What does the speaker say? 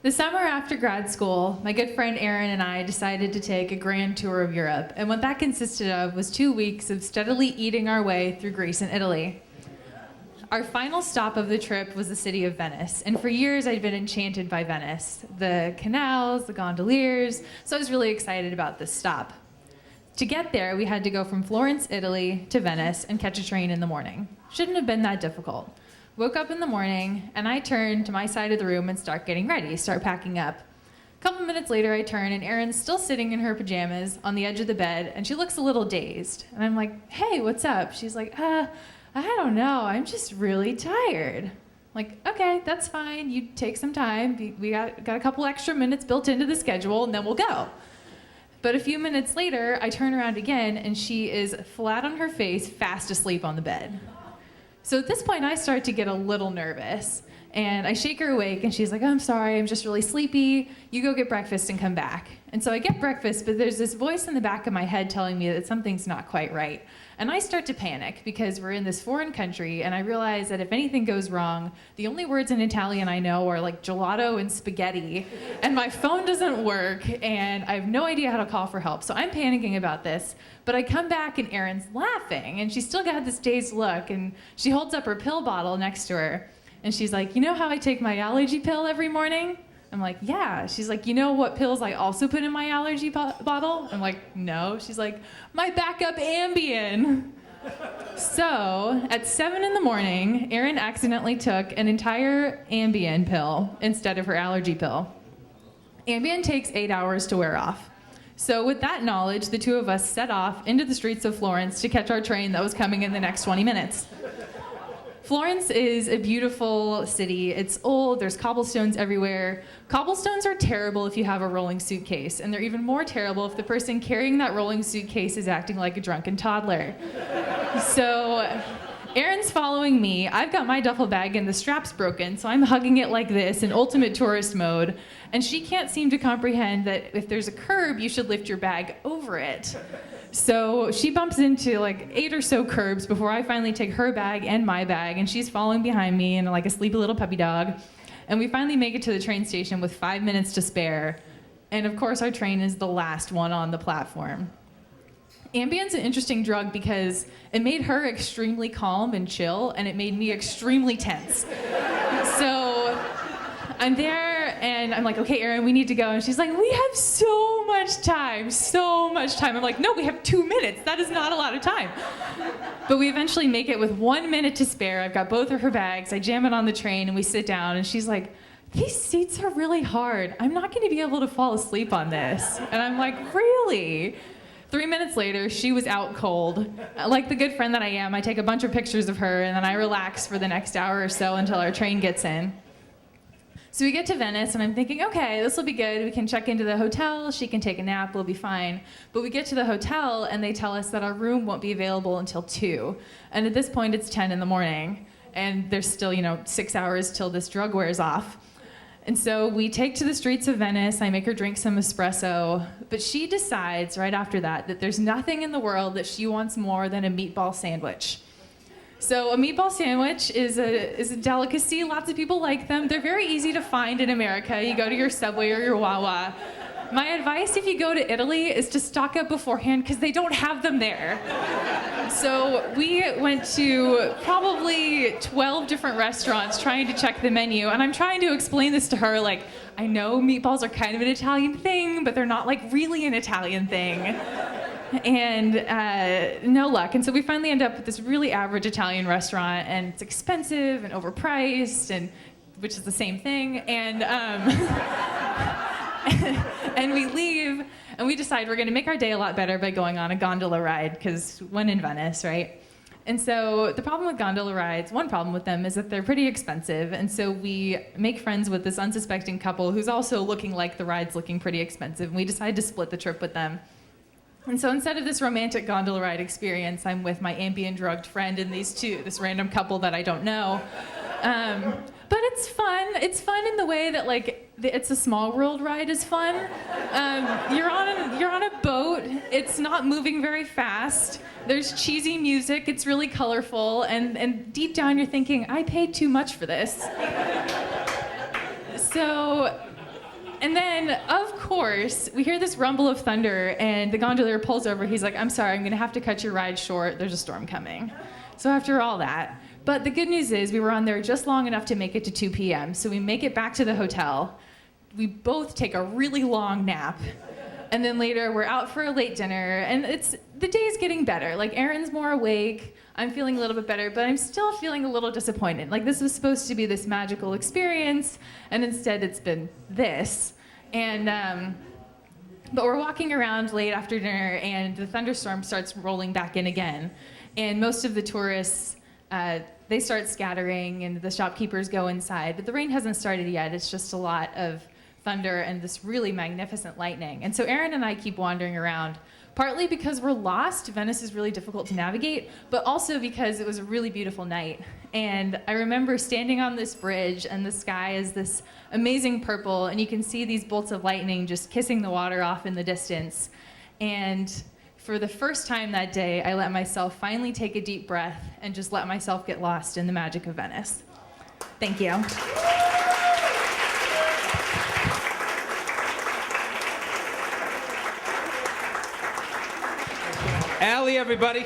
The summer after grad school, my good friend Erin and I decided to take a grand tour of Europe, and what that consisted of was 2 weeks of steadily eating our way through Greece and Italy. Our final stop of the trip was the city of Venice, and for years I'd been enchanted by Venice, the canals, the gondoliers, so I was really excited about this stop. To get there, we had to go from Florence, Italy to Venice and catch a train in the morning. Shouldn't have been that difficult. Woke up in the morning, and I turned to my side of the room and start getting ready, start packing up. A couple minutes later, I turn, and Erin's still sitting in her pajamas on the edge of the bed, and she looks a little dazed. And I'm like, hey, what's up? She's like, I don't know, I'm just really tired. Like, okay, that's fine, you take some time. We got a couple extra minutes built into the schedule, and then we'll go. But a few minutes later, I turn around again, and she is flat on her face, fast asleep on the bed. So at this point, I start to get a little nervous, and I shake her awake, and she's like, oh, I'm sorry, I'm just really sleepy. You go get breakfast and come back. And so I get breakfast, but there's this voice in the back of my head telling me that something's not quite right. And I start to panic because we're in this foreign country, and I realize that if anything goes wrong, the only words in Italian I know are like gelato and spaghetti, and my phone doesn't work, and I have no idea how to call for help. So I'm panicking about this, but I come back and Erin's laughing, and she's still got this dazed look, and she holds up her pill bottle next to her, and she's like, you know how I take my allergy pill every morning? I'm like, yeah. She's like, you know what pills I also put in my allergy bottle? I'm like, no. She's like, my backup Ambien. So at 7 in the morning, Erin accidentally took an entire Ambien pill instead of her allergy pill. Ambien takes 8 hours to wear off. So with that knowledge, the two of us set off into the streets of Florence to catch our train that was coming in the next 20 minutes. Florence is a beautiful city. It's old, there's cobblestones everywhere. Cobblestones are terrible if you have a rolling suitcase, and they're even more terrible if the person carrying that rolling suitcase is acting like a drunken toddler. So Erin's following me. I've got my duffel bag and the strap's broken, so I'm hugging it like this in ultimate tourist mode, and she can't seem to comprehend that if there's a curb, you should lift your bag over it. So she bumps into like 8 or so curbs before I finally take her bag and my bag, and she's following behind me and like a sleepy little puppy dog. And we finally make it to the train station with 5 minutes to spare. And of course, our train is the last one on the platform. Ambien's an interesting drug because it made her extremely calm and chill, and it made me extremely tense. So I'm there, and I'm like, okay, Erin, we need to go. And she's like, we have so much time, so much time. I'm like, no, we have 2 minutes. That is not a lot of time. But we eventually make it with 1 minute to spare. I've got both of her bags. I jam it on the train, and we sit down, and she's like, these seats are really hard. I'm not going to be able to fall asleep on this. And I'm like, really? 3 minutes later, she was out cold. Like the good friend that I am, I take a bunch of pictures of her, and then I relax for the next hour or so until our train gets in. So we get to Venice, and I'm thinking, okay, this will be good. We can check into the hotel. She can take a nap. We'll be fine. But we get to the hotel, and they tell us that our room won't be available until 2. And at this point, it's 10 in the morning, and there's still, 6 hours till this drug wears off. And so we take to the streets of Venice. I make her drink some espresso. But she decides right after that there's nothing in the world that she wants more than a meatball sandwich. So a meatball sandwich is a delicacy. Lots of people like them. They're very easy to find in America. You go to your Subway or your Wawa. My advice if you go to Italy is to stock up beforehand because they don't have them there. So we went to probably 12 different restaurants trying to check the menu, and I'm trying to explain this to her, like, I know meatballs are kind of an Italian thing, but they're not like really an Italian thing. And no luck. And so we finally end up at this really average Italian restaurant, and it's expensive and overpriced, and which is the same thing. And and we leave, and we decide we're going to make our day a lot better by going on a gondola ride, because when in Venice, right? And so the problem with gondola rides, one problem with them, is that they're pretty expensive. And so we make friends with this unsuspecting couple who's also looking like the ride's looking pretty expensive, and we decide to split the trip with them. And so instead of this romantic gondola ride experience, I'm with my Ambien-drugged friend and this random couple that I don't know. But it's fun. It's fun in the way that, like, It's a Small World ride is fun. You're on a boat. It's not moving very fast. There's cheesy music. It's really colorful. And deep down you're thinking, I paid too much for this. So And then, of course, we hear this rumble of thunder, and the gondolier pulls over. He's like, I'm sorry, I'm going to have to cut your ride short. There's a storm coming. So after all that, but the good news is we were on there just long enough to make it to 2 p.m. So we make it back to the hotel. We both take a really long nap. And then later we're out for a late dinner, and the day's getting better. Like, Erin's more awake. I'm feeling a little bit better, but I'm still feeling a little disappointed. Like, this was supposed to be this magical experience, and instead it's been this. And but we're walking around late after dinner, and the thunderstorm starts rolling back in again. And most of the tourists, they start scattering, and the shopkeepers go inside. But the rain hasn't started yet. It's just a lot of thunder and this really magnificent lightning. And so Erin and I keep wandering around, partly because we're lost. Venice is really difficult to navigate, but also because it was a really beautiful night. And I remember standing on this bridge, and the sky is this amazing purple, and you can see these bolts of lightning just kissing the water off in the distance. And for the first time that day, I let myself finally take a deep breath and just let myself get lost in the magic of Venice. Thank you. Allie, everybody.